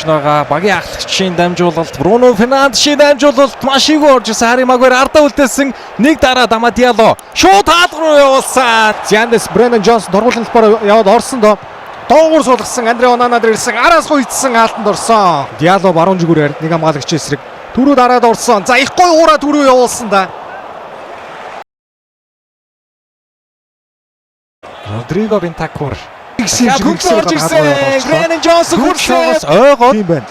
явж байгаа. Багийн ахлагчийн дамжуулалт, Бруно Фернандешийн дамжуулалт маш их орж ирсэн. Харри Магуайр ардаа үлдээсэн. Нэг дараа Амад Диалло. Шууд хаалт руу явуулсан. Зяндес Брендан Джонсон дургуулсан талбаар яваад орсон доо. Доогуур суулгасан Андре Онана дээр ирсэн. Араас гуйдсан хаалтанд орсон. Диалло баруун зүгүүрээр нэг хамгаалагч эсрэг түрүү дараад орсон. За их гой уураа түрүү явуулсан да. Родриго Бентакур. Орж ирсэн. Брендан Джонсон хурцлаас ойгоо юм байна.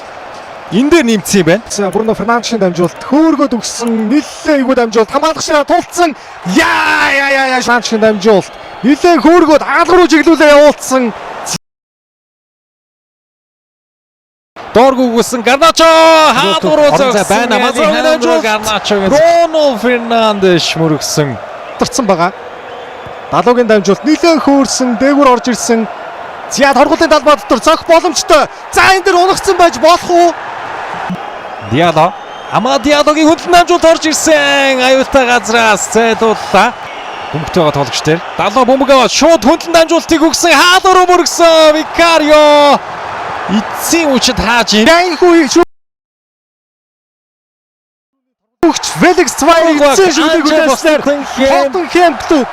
энэ дээр нэмсэн юм байна. Бруно Фернандешийн дамжуулалт хөөргөд өгсөн. Нилээ игүү дамжуулалт хамгаалагчнаа тулцсан. Яа Фернандешийн дамжуулалт. Нилээ хөөргөд хаалга руу чиглүүлээ явуулсан. Дооргүйсэн Гарначо хаалгаруу зогссон байна. Мазроо Гарначо Бруно Фернандеш мөрөгсөн. Тарцсан байгаа. Далуугийн дамжуулалт нилээ хөөрсөн, дээгүүр орж ирсэн. Зя торгуулын талбай дотор цогх боломжтой. За энэ дэр унагцсан байж болох уу? Диалло. Амад Диаллогийн хөндлөн дамжуулалт орж ирсэн. Аюултай газраас зайлууллаа. Бөмбөгтэйгээ тоглогч дээр. Далло бөмбөг аваад шууд хөндлөн дамжуулалтыг өгсөн. Хаалгаруу мөрөгсөн. Викарио. Эцсийн үчид хааж ийн. Өгч Феликс Цвайрыг эцсийн шүлгийг үлээснээр Тоттенхэм клуб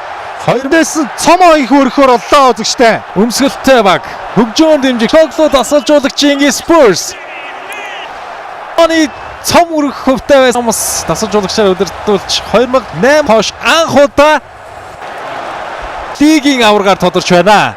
2-ээс цомоо их өрхөөр оллоо үзэгчтэй. Өмсгөлтэй баг. Хөгжөөн дэмжих тоглолт тасалжуулагчийн Spurs. Оны цом өргөх хөвтэй байсан хүмүүс тасалжуулагчаар удирдуулж 2008 хойш анх удаа лигийн аваргаар тодорч байна.